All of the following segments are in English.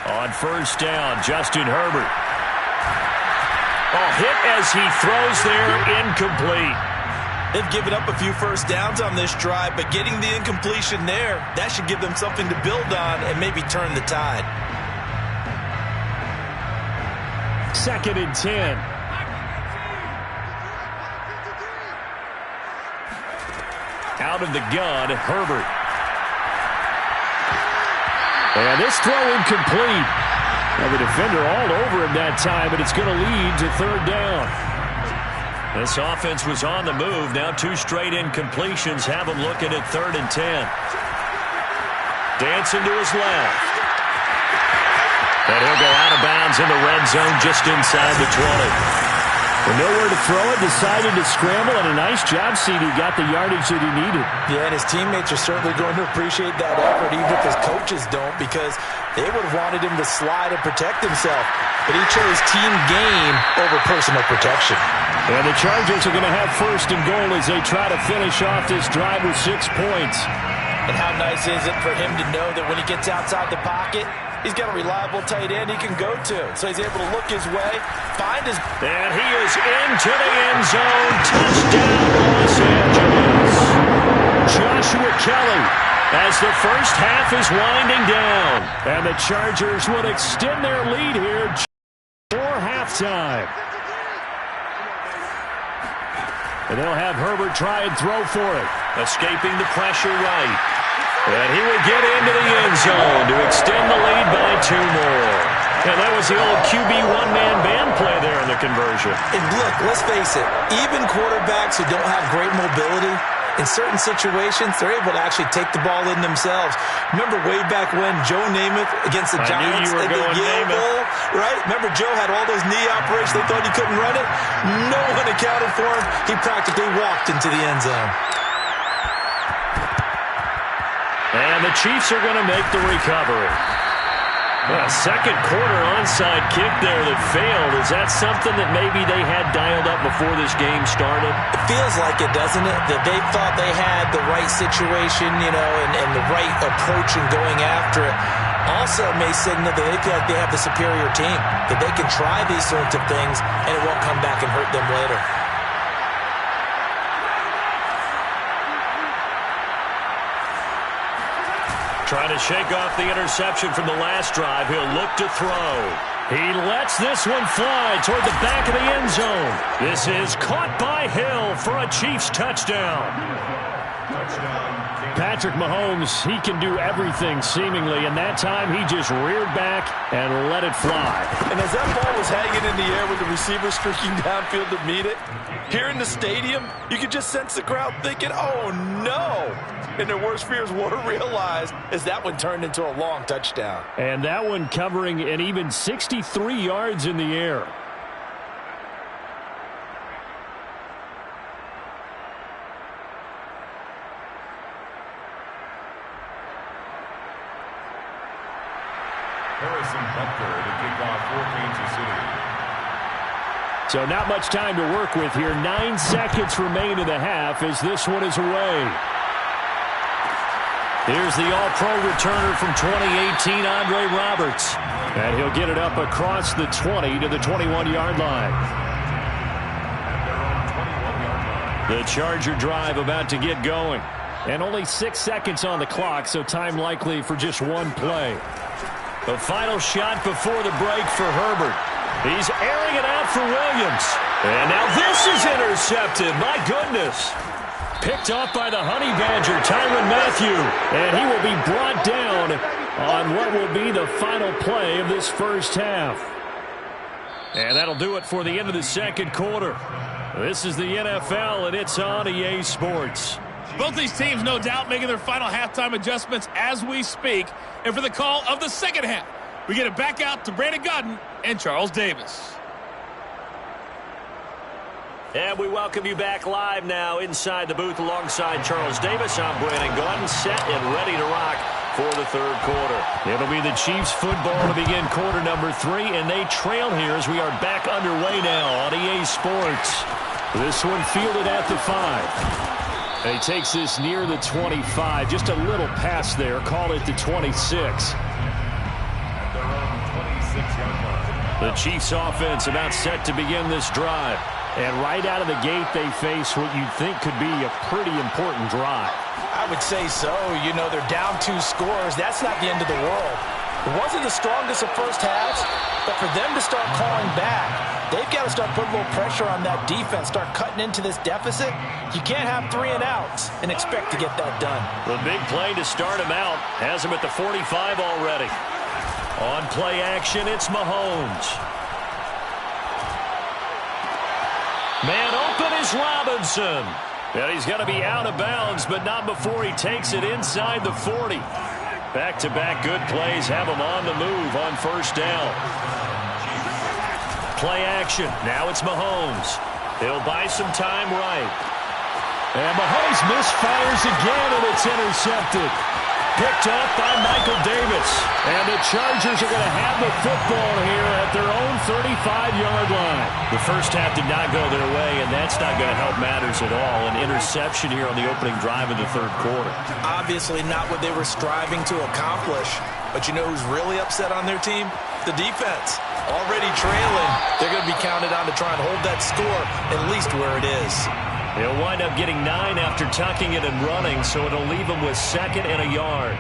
On first down, Justin Herbert. Hit as he throws there, incomplete. They've given up a few first downs on this drive, but getting the incompletion there, that should give them something to build on and maybe turn the tide. 2nd and 10. Out of the gun, Herbert. And this throw incomplete. Now the defender all over him that time, but it's going to lead to 3rd down. This offense was on the move. Now 2 straight incompletions have them looking at 3rd and 10. Dancing to his left. And he'll go out of bounds in the red zone just inside the 20. With nowhere to throw it, decided to scramble, and a nice job, CD. Got the yardage that he needed. Yeah, and his teammates are certainly going to appreciate that effort, even if his coaches don't, because they would have wanted him to slide and protect himself. But he chose team gain over personal protection. And the Chargers are going to have 1st and goal as they try to finish off this drive with 6 points. And how nice is it for him to know that when he gets outside the pocket, he's got a reliable tight end he can go to. So he's able to look his way, find his... And he is into the end zone. Touchdown, Los Angeles. Joshua Kelly as the first half is winding down. And the Chargers would extend their lead here for halftime. And they'll have Herbert try and throw for it. Escaping the pressure right. And he will get into the end zone to extend the lead by 2 more. And that was the old QB one-man band play there in the conversion. And look, let's face it, even quarterbacks who don't have great mobility, in certain situations, they're able to actually take the ball in themselves. Remember way back when Joe Namath against the Giants in the Yale Bowl, right? Remember Joe had all those knee operations. They thought he couldn't run it. No one accounted for him. He practically walked into the end zone. And the Chiefs are going to make the recovery. A second quarter onside kick there that failed. Is that something that maybe they had dialed up before this game started? It feels like it, doesn't it? That they thought they had the right situation, you know, and the right approach in going after it. Also may signal that they feel like they have the superior team, that they can try these sorts of things and it won't come back and hurt them later. Trying to shake off the interception from the last drive. He'll look to throw. He lets this one fly toward the back of the end zone. This is caught by Hill for a Chiefs touchdown. Patrick Mahomes, he can do everything seemingly, and that time he just reared back and let it fly. And as that ball was hanging in the air with the receiver streaking downfield to meet it, here in the stadium, you could just sense the crowd thinking, oh no! And their worst fears were realized as that one turned into a long touchdown. And that one covering an even 63 yards in the air. So not much time to work with here. 9 seconds remain in the half as this one is away. Here's the all-pro returner from 2018, Andre Roberts. And he'll get it up across the 20 to the 21-yard line. The Charger drive about to get going. And only 6 seconds on the clock, so time likely for just one play. The final shot before the break for Herbert. He's airing it out for Williams. And now this is intercepted. My goodness. Picked off by the Honey Badger, Tyrann Mathieu. And he will be brought down on what will be the final play of this first half. And that'll do it for the end of the second quarter. This is the NFL, and it's on EA Sports. Both these teams, no doubt, making their final halftime adjustments as we speak. And for the call of the second half, we get it back out to Brandon Gaudin and Charles Davis. And we welcome you back live now inside the booth alongside Charles Davis. I'm Brandon Gaudin, set and ready to rock for the third quarter. It'll be the Chiefs football to begin quarter number 3, and they trail here as we are back underway now on EA Sports. This one fielded at the 5. And he takes this near the 25. Just a little pass there. Call it the 26. The Chiefs offense about set to begin this drive. And right out of the gate, they face what you'd think could be a pretty important drive. I would say so. You know, they're down 2 scores. That's not the end of the world. It wasn't the strongest of first halves, but for them to start calling back, they've got to start putting a little pressure on that defense, start cutting into this deficit. You can't have 3 and outs and expect to get that done. The big play to start him out has him at the 45 already. On play action, it's Mahomes. Man open is Robinson. And he's going to be out of bounds, but not before he takes it inside the 40. Back-to-back good plays have him on the move on first down. Play action. Now it's Mahomes. He'll buy some time right. And Mahomes misfires again, and it's intercepted. Picked up by Michael Davis. And the Chargers are going to have the football here at their own 35-yard line. The first half did not go their way, and that's not going to help matters at all. An interception here on the opening drive of the third quarter. Obviously not what they were striving to accomplish. But you know who's really upset on their team? The defense. Already trailing. They're going to be counted on to try and hold that score at least where it is. He'll wind up getting 9 after tucking it and running, so it'll leave him with 2nd and a yard.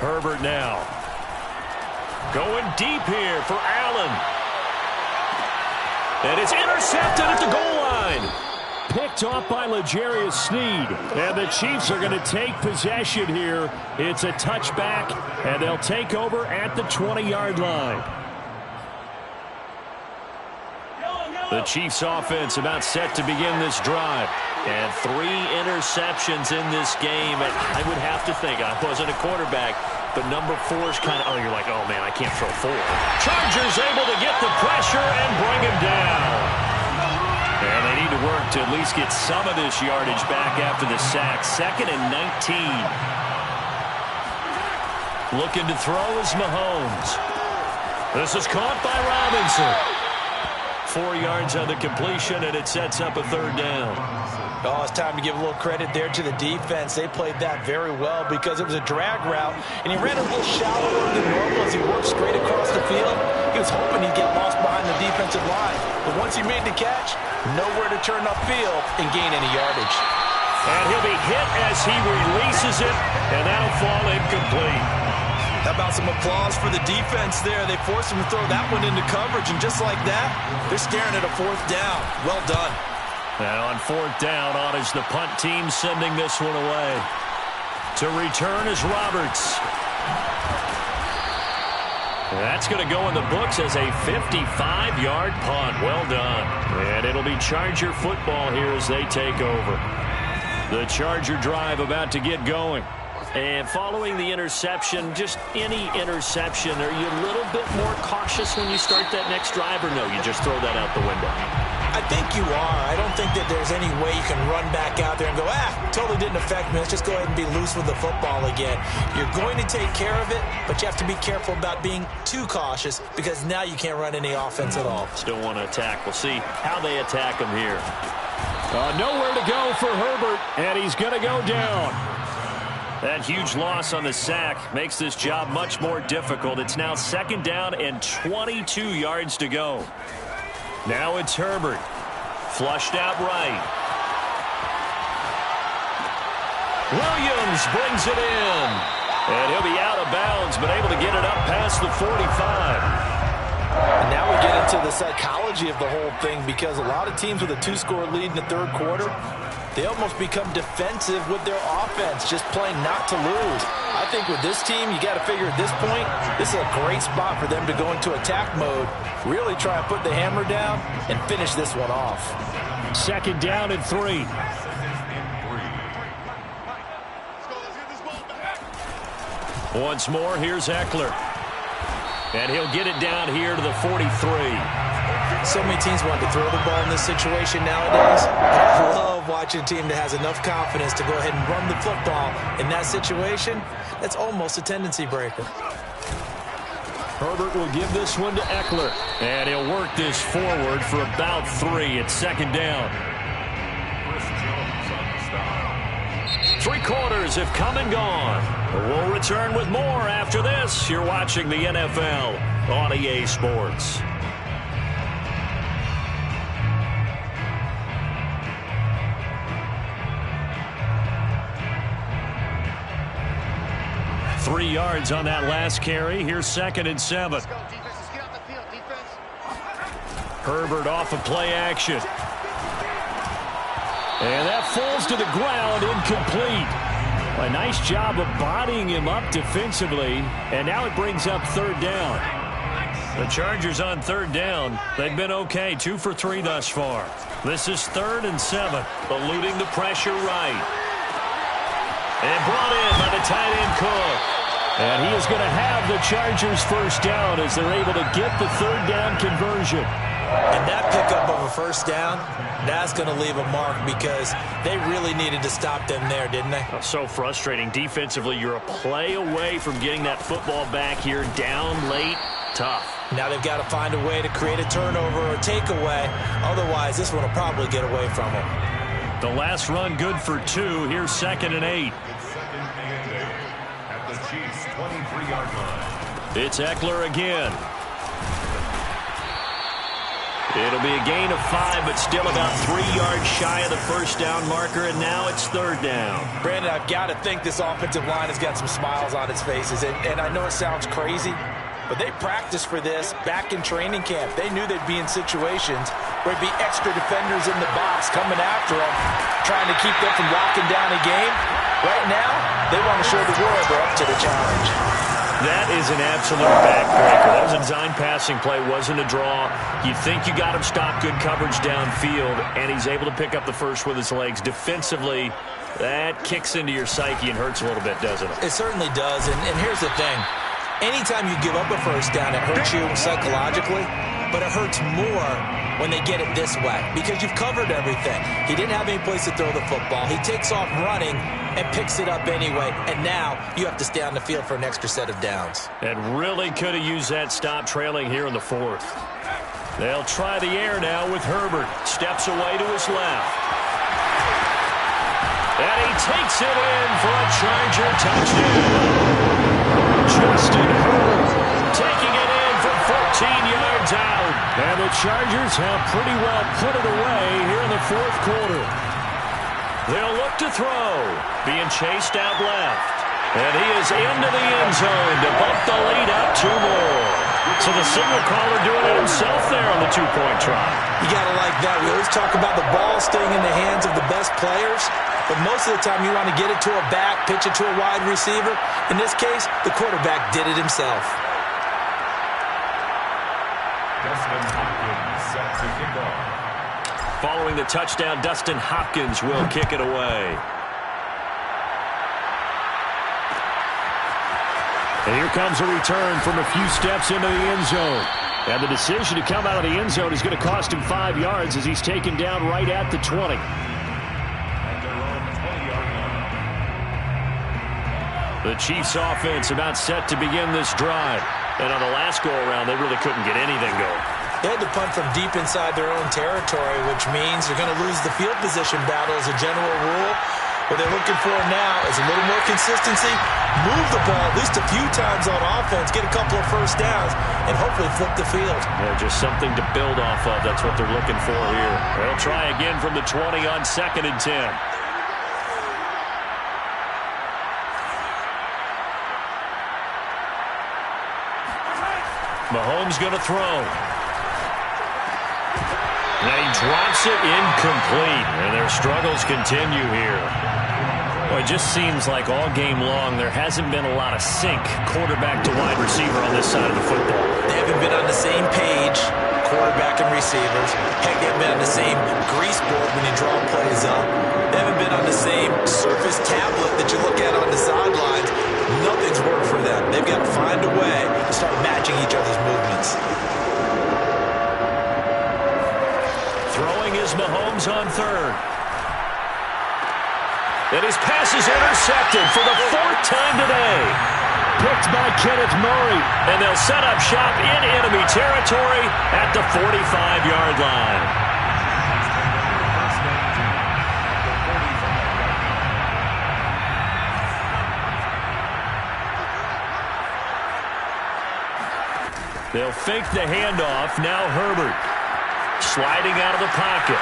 Herbert now. Going deep here for Allen. And it's intercepted at the goal line. Picked off by L'Jarius Sneed. And the Chiefs are going to take possession here. It's a touchback, and they'll take over at the 20-yard line. The Chiefs offense about set to begin this drive. And 3 interceptions in this game. And I would have to think, I wasn't a quarterback, but number 4 is kind of, you're like, oh, man, I can't throw 4. Chargers able to get the pressure and bring him down. And they need to work to at least get some of this yardage back after the sack. 2nd and 19. Looking to throw is Mahomes. This is caught by Robinson. 4 yards on the completion, and it sets up a 3rd down. Oh, it's time to give a little credit there to the defense. They played that very well because it was a drag route, and he ran a little shallower than normal as he worked straight across the field. He was hoping he'd get lost behind the defensive line. But once he made the catch, nowhere to turn upfield and gain any yardage. And he'll be hit as he releases it, and that'll fall incomplete. How about some applause for the defense there? They forced him to throw that one into coverage, and just like that, they're staring at a 4th down. Well done. And on 4th down, on is the punt team sending this one away. To return is Roberts. That's going to go in the books as a 55-yard punt. Well done. And it'll be Charger football here as they take over. The Charger drive about to get going. And following the interception, just any interception, are you a little bit more cautious when you start that next drive, or no, you just throw that out the window? I think you are. I don't think that there's any way you can run back out there and go, totally didn't affect me. Let's just go ahead and be loose with the football again. You're going to take care of it, but you have to be careful about being too cautious because now you can't run any offense at all. Still want to attack. We'll see how they attack him here. Nowhere to go for Herbert, and he's going to go down. That huge loss on the sack makes this job much more difficult. It's now 2nd down and 22 yards to go. Now it's Herbert. Flushed out right. Williams brings it in. And he'll be out of bounds, but able to get it up past the 45. And now we get into the psychology of the whole thing because a lot of teams with a 2-score lead in the 3rd quarter, they almost become defensive with their offense, just playing not to lose. I think with this team, you got to figure at this point, this is a great spot for them to go into attack mode, really try and put the hammer down and finish this one off. 2nd down and 3. Once more, here's Eckler. And he'll get it down here to the 43. So many teams want to throw the ball in this situation nowadays. I love watching a team that has enough confidence to go ahead and run the football. In that situation, that's almost a tendency breaker. Herbert will give this one to Eckler. And he'll work this forward for about 3 at 2nd down. quarters have come and gone. We'll return with more after this. You're watching the NFL on EA Sports. Three yards on that last carry. Here's 2nd and 7. Let's go, defense. Let's get off the field, defense. Herbert off of play action. And that falls to the ground, incomplete. A nice job of bodying him up defensively. And now it brings up 3rd down. The Chargers on 3rd down. They've been okay, 2 for 3 thus far. This is 3rd and 7. Eluding the pressure right. And brought in by the tight end Cook. And he is going to have the Chargers 1st down as they're able to get the 3rd down conversion. And that pickup of a 1st down, that's going to leave a mark because they really needed to stop them there, didn't they? So frustrating. Defensively, you're a play away from getting that football back here. Down late, tough. Now they've got to find a way to create a turnover or a takeaway. Otherwise, this one will probably get away from them. The last run good for 2. Here's 2nd and 8. At the Chiefs' 23-yard line. It's Eckler again. It'll be a gain of 5, but still about 3 yards shy of the 1st down marker, and now it's 3rd down. Brandon, I've got to think this offensive line has got some smiles on its faces, and I know it sounds crazy, but they practiced for this back in training camp. They knew they'd be in situations where there'd be extra defenders in the box coming after them, trying to keep them from locking down a game. Right now, they want to show the world they're up to the challenge. That is an absolute backbreaker. That was a design passing play, wasn't a draw. You think you got him stopped, good coverage downfield, and he's able to pick up the first with his legs. Defensively, that kicks into your psyche and hurts a little bit, doesn't it? It certainly does, and here's the thing. Anytime you give up a 1st down, it hurts you psychologically, but it hurts more when they get it this way because you've covered everything. He didn't have any place to throw the football. He takes off running and picks it up anyway, and now you have to stay on the field for an extra set of downs. And really could have used that stop trailing here in the 4th. They'll try the air now with Herbert. Steps away to his left. And he takes it in for a Charger touchdown. Justin Herbert taking it in from 14 yards out. And the Chargers have pretty well put it away here in the 4th quarter. They'll look to throw. Being chased out left. And he is into the end zone to bump the lead up 2 more. So the signal caller doing it himself there on the 2-point try. You got to like that. We always talk about the ball staying in the hands of the best players. But most of the time you want to get it to a back, pitch it to a wide receiver. In this case, the quarterback did it himself. Dustin Hopkins set to kick off. Following the touchdown, Dustin Hopkins will kick it away. And here comes a return from a few steps into the end zone. And the decision to come out of the end zone is going to cost him 5 yards as he's taken down right at the 20. At their own 20-yard line. The Chiefs offense about set to begin this drive. And on the last go-around, they really couldn't get anything going. They had to punt from deep inside their own territory, which means they're going to lose the field position battle as a general rule. What they're looking for now is a little more consistency, move the ball at least a few times on offense, get a couple of 1st downs, and hopefully flip the field. Yeah, just something to build off of. That's what they're looking for here. They'll try again from the 20 on 2nd and 10. Mahomes going to throw. And he drops it incomplete. And their struggles continue here. Well, it just seems like all game long there hasn't been a lot of sync quarterback to wide receiver on this side of the football. They haven't been on the same page, quarterback and receivers. Heck, they haven't been on the same grease board when you draw plays up. They haven't been on the same surface tablet that you look at on the sidelines. Nothing's worked for them. They've got to find a way to start matching each other's movements. Throwing is Mahomes on 3rd. And his pass is intercepted for the 4th time today. Picked by Kenneth Murray. And they'll set up shop in enemy territory at the 45-yard line. They'll fake the handoff. Now Herbert sliding out of the pocket.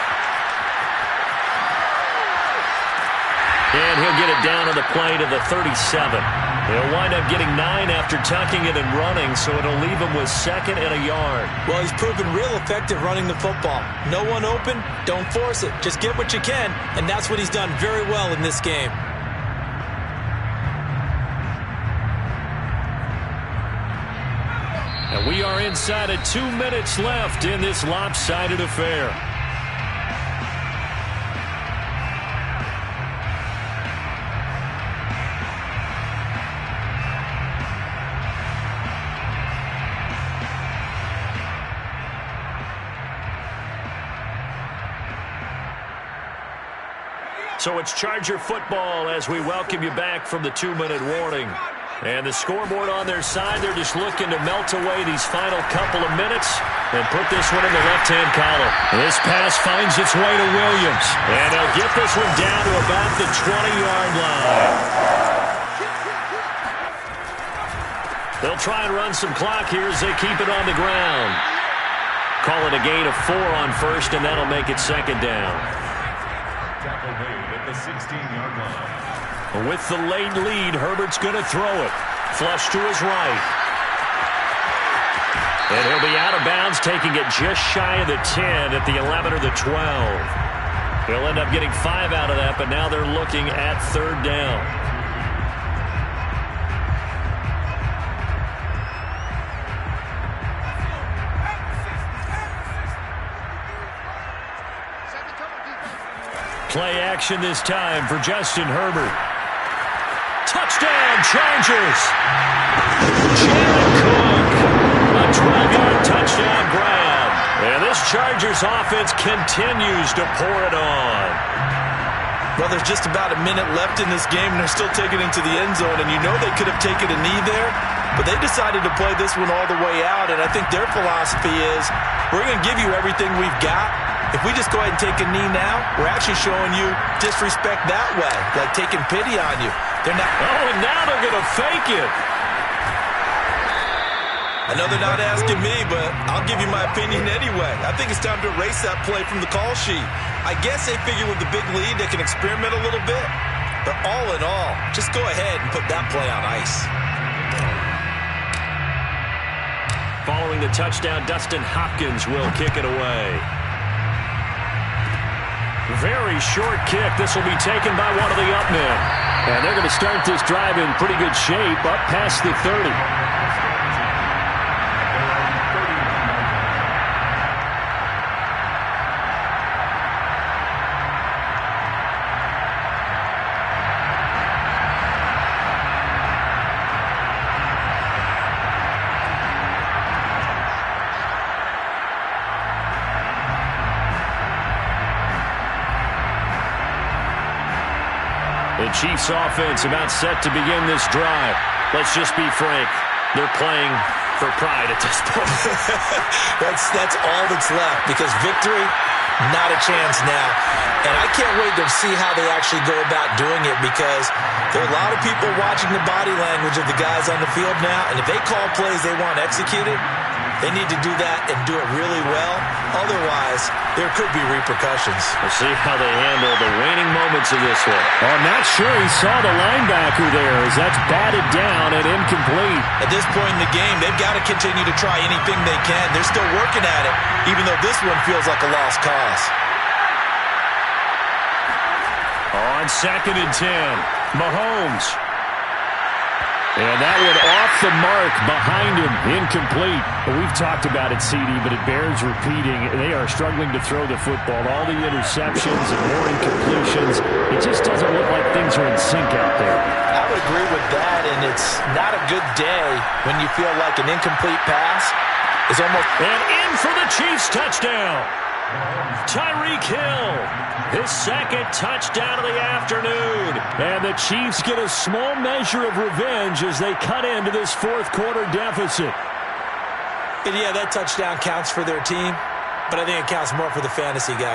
And he'll get it down on the play to the 37. He'll wind up getting 9 after tucking it and running, so it'll leave him with 2nd and a yard. Well, he's proven real effective running the football. No one open, don't force it. Just get what you can, and that's what he's done very well in this game. And we are inside of 2 minutes left in this lopsided affair. So it's Charger football as we welcome you back from the 2-minute warning. And the scoreboard on their side, they're just looking to melt away these final couple of minutes and put this one in the left-hand column. This pass finds its way to Williams. And they'll get this one down to about the 20-yard line. They'll try and run some clock here as they keep it on the ground. Call it a gain of 4 on first, and that'll make it 2nd down. Tackle made at the 16-yard line. With the late lead, Herbert's going to throw it. Flush to his right. And he'll be out of bounds, taking it just shy of the 10 at the 11 or the 12. He'll end up getting 5 out of that, but now they're looking at 3rd down. Play action this time for Justin Herbert. Touchdown, Chargers! Jared Cook, a 12-yard touchdown grab. And this Chargers offense continues to pour it on. Well, there's just about a minute left in this game, and they're still taking it into the end zone. And you know they could have taken a knee there, but they decided to play this one all the way out. And I think their philosophy is, we're going to give you everything we've got. If we just go ahead and take a knee now, we're actually showing you disrespect that way, like taking pity on you. They're not. Oh, and now they're going to fake it. I know they're not asking me, but I'll give you my opinion anyway. I think it's time to erase that play from the call sheet. I guess they figure with the big lead they can experiment a little bit. But all in all, just go ahead and put that play on ice. Following the touchdown, Dustin Hopkins will kick it away. Very short kick. This will be taken by one of the up men. And they're going to start this drive in pretty good shape, up past the 30. The Chiefs offense about set to begin this drive. Let's just be frank. They're playing for pride at this point. That's all that's left, because victory, not a chance now. And I can't wait to see how they actually go about doing it, because there are a lot of people watching the body language of the guys on the field now, and if they call plays they want executed, they need to do that and do it really well. Otherwise, there could be repercussions. We'll see how they handle the waning moments of this one. Oh, I'm not sure he saw the linebacker there as that's batted down and incomplete. At this point in the game, they've got to continue to try anything they can. They're still working at it, even though this one feels like a lost cause. On 2nd and 10, Mahomes. And that one off the mark behind him, incomplete. We've talked about it, CD, but it bears repeating. They are struggling to throw the football. All the interceptions and more incompletions. It just doesn't look like things are in sync out there. I would agree with that, and it's not a good day when you feel like an incomplete pass is almost... And in for the Chiefs touchdown. Tyreek Hill, his 2nd touchdown of the afternoon. And the Chiefs get a small measure of revenge as they cut into this 4th quarter deficit. And yeah, that touchdown counts for their team, but I think it counts more for the fantasy guys.